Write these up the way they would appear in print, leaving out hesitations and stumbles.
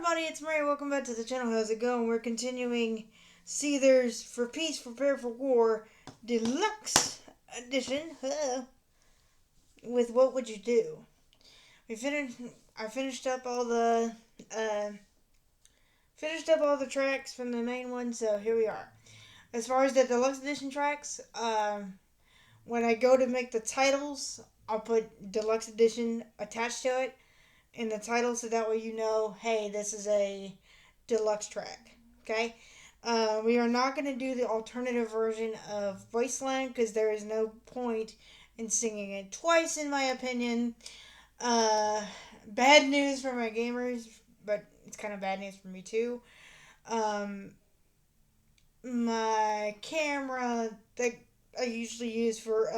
everybody, it's Mary. Welcome back to the channel. How's it going? We're continuing Seether's For Peace, Prepare for War Deluxe Edition with What Would You Do? I uh, finished up all the tracks from the main one, so here we are. As far as the Deluxe Edition tracks, when I go to make the titles, I'll put Deluxe Edition attached to it in the title so that way you know, hey, this is a deluxe track. Okay? We are not going to do the alternative version of Wasteland because there is no point in singing it twice, in my opinion. Uh, Bad news for my gamers, but it's kind of bad news for me too. Um, my camera that I usually use for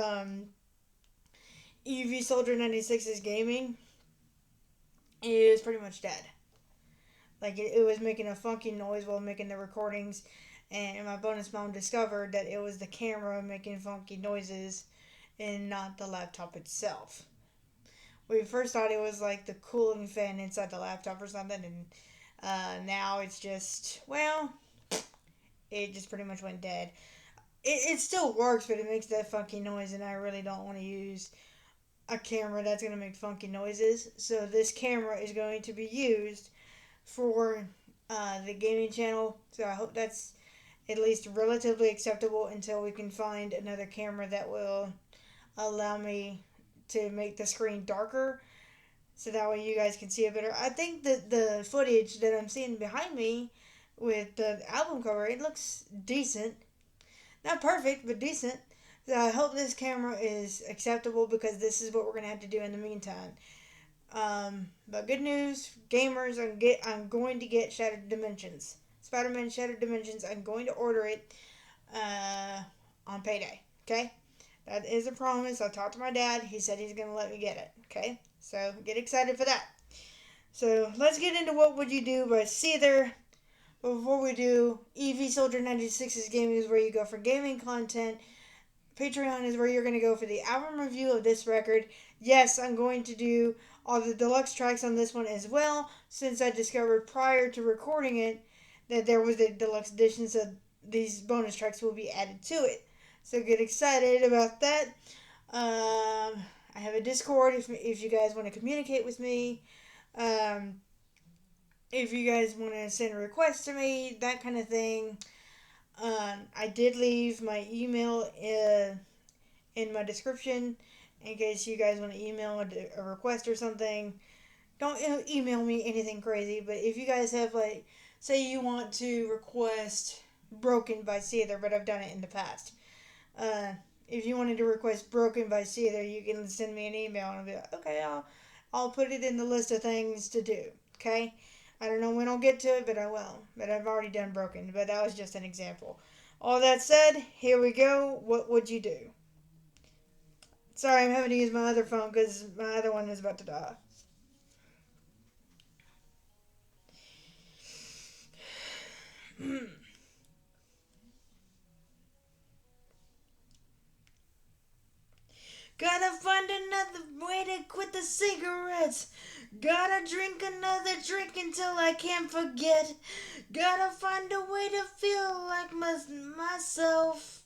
EV Soldier 96's gaming is pretty much dead. Like it was making a funky noise while making the recordings, and my bonus mom discovered that it was the camera making funky noises and not the laptop itself. We first thought it was like the cooling fan inside the laptop or something, and now it's just, well, it just pretty much went dead. It still works, but it makes that funky noise, and I really don't want to use a camera that's going to make funky noises. So this camera is going to be used for the gaming channel. So I hope that's at least relatively acceptable until we can find another camera that will allow me to make the screen darker so that way you guys can see it better. I think that the footage that I'm seeing behind me with the album cover, it looks decent. Not perfect, but decent. So I hope this camera is acceptable because this is what we're going to have to do in the meantime. But good news, gamers, I'm going to get Shattered Dimensions. Spider-Man Shattered Dimensions, I'm going to order it on payday, okay? That is a promise. I talked to my dad. He said he's going to let me get it, okay? So get excited for that. So let's get into What Would You Do by Seether. But before we do, EV Soldier 96's gaming is where you go for gaming content. Patreon is where you're going to go for the album review of this record. Yes, I'm going to do all the deluxe tracks on this one as well, since I discovered prior to recording it that there was a deluxe edition, so these bonus tracks will be added to it. So get excited about that. I have a Discord if you guys want to communicate with me. If you guys want to send requests to me, that kind of thing. I did leave my email in my description in case you guys want to email a request or something. Don't email me anything crazy, but if you guys have, like, say you want to request Broken by Seether, but I've done it in the past. If you wanted to request Broken by Seether, you can send me an email and I'll be like, okay, I'll put it in the list of things to do, okay? I don't know when I'll get to it, but I will. But I've already done Broken, but that was just an example. All that said, here we go. What would you do? Sorry, I'm having to use my other phone because my other one is about to die. Gotta find another way to quit the cigarettes. Gotta drink another drink until I can't forget. Gotta find a way to feel like myself.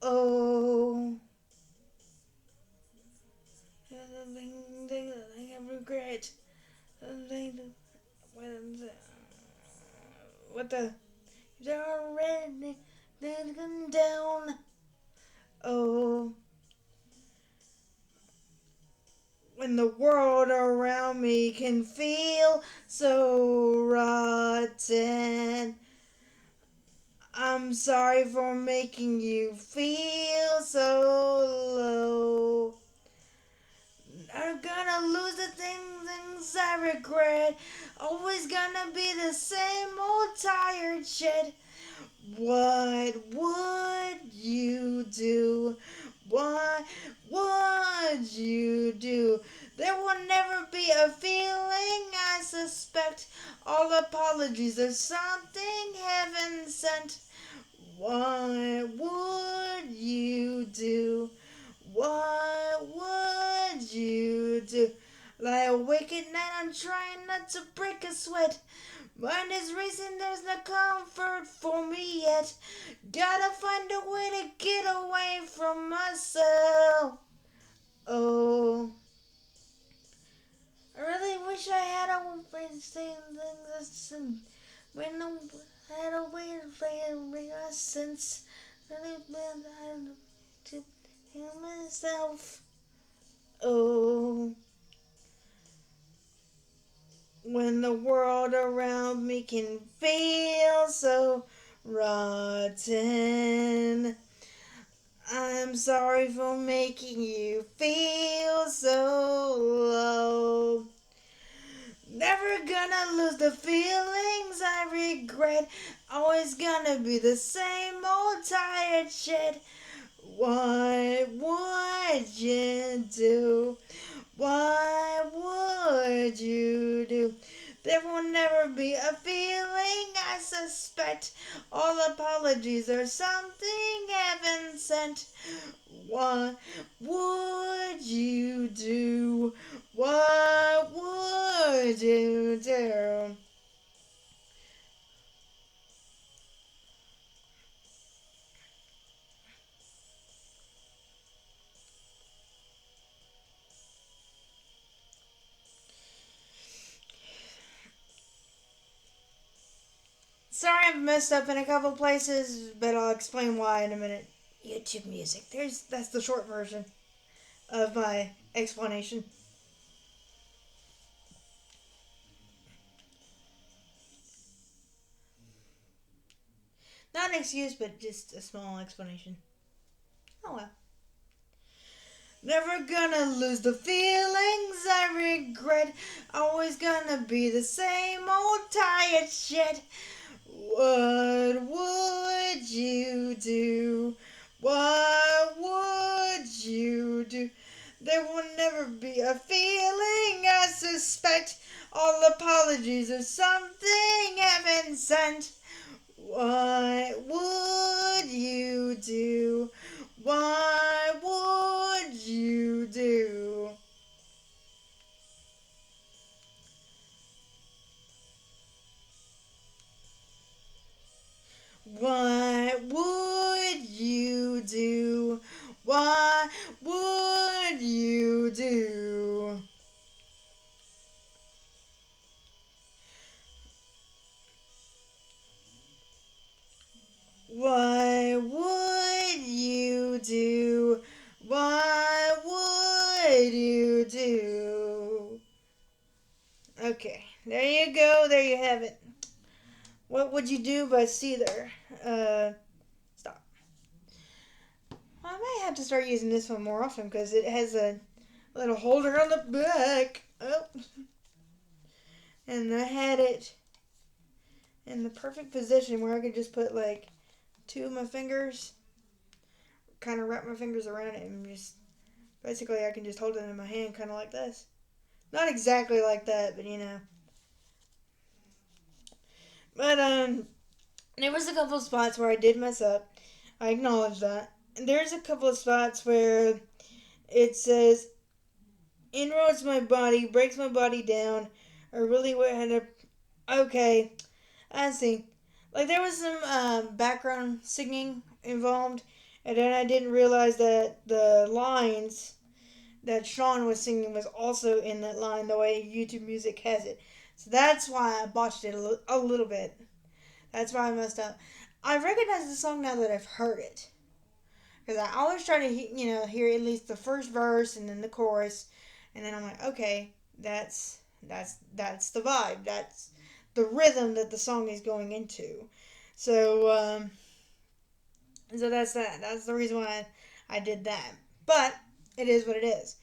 Oh. Thing I regret. What the? You're already down. Oh. When the world around me can feel so rotten. I'm sorry for making you feel so low. I'm gonna lose the things I regret. Always gonna be the same old tired shit. What would you do? What would you do? There will never be a feeling, I suspect. All apologies are something heaven sent. What would you do? What would you do? Lie awake at night, I'm trying not to break a sweat. Mind is racing, there's no comfort for me yet. Gotta find a way to get away from myself. Oh, I really wish I had a way to say things. When I had a way to bring a sense. Really bad to heal myself. Oh, when the world around me can feel so rotten. I'm sorry for making you feel so low. Never gonna lose the feelings I regret. Always gonna be the same old tired shit. What would you do? What would you do? There will never be a feeling I suspect. All apologies are something heaven sent. What would you do? What would you do? Sorry I've messed up in a couple places, but I'll explain why in a minute. YouTube music. That's the short version of my explanation. Not an excuse, but just a small explanation. Oh well. Never gonna lose the feelings I regret. Always gonna be the same old tired shit. What would you do? What would you do? There will never be a feeling I suspect. All apologies are something heaven sent. What would you do? What would you do? What would you do? What would you do? What would you do? What would you do? Okay, there you go. There you have it. What would you do by Seether? Stop. I might have to start using this one more often because it has a little holder on the back. Oh, and I had it in the perfect position where I could just put like two of my fingers, kind of wrap my fingers around it, and just basically I can just hold it in my hand, kind of like this. Not exactly like that, but you know. But there was a couple of spots where I did mess up. I acknowledge that. And there's a couple of spots where it says inroads my body, breaks my body down. I really had to. Okay, I see. Like there was some background singing involved, and then I didn't realize that the lines that Sean was singing was also in that line the way YouTube Music has it. So that's why I botched it a little bit. That's why I messed up. I recognize the song now that I've heard it. Because I always try to, hear at least the first verse and then the chorus, and then I'm like, okay, that's the vibe. That's the rhythm that the song is going into. So so that's that. That's the reason why I did that. But it is what it is.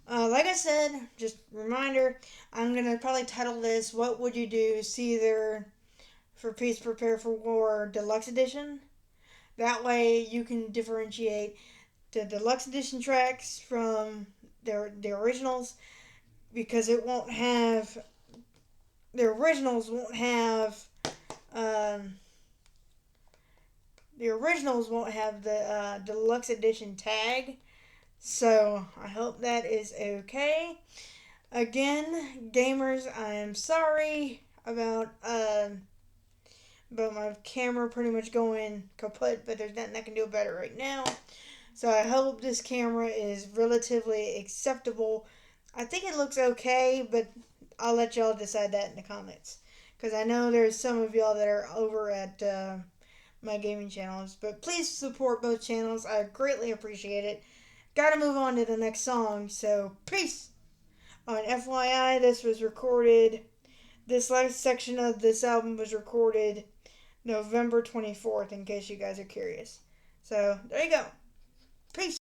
Like I said, just reminder, I'm gonna probably title this "What Would You Do?" Seether for Peace, Prepare for War Deluxe Edition. That way, you can differentiate the deluxe edition tracks from the originals because it won't have the originals won't have um, the originals won't have the deluxe edition tag. So I hope that is okay. Again, gamers, I am sorry about my camera pretty much going kaput, but there's nothing I can do about it right now. So I hope this camera is relatively acceptable. I think it looks okay, but I'll let y'all decide that in the comments. Because I know there's some of y'all that are over at my gaming channels. But please support both channels. I greatly appreciate it. Gotta move on to the next song. So, peace! On FYI, this last section of this album was recorded November 24th, in case you guys are curious. So, there you go. Peace!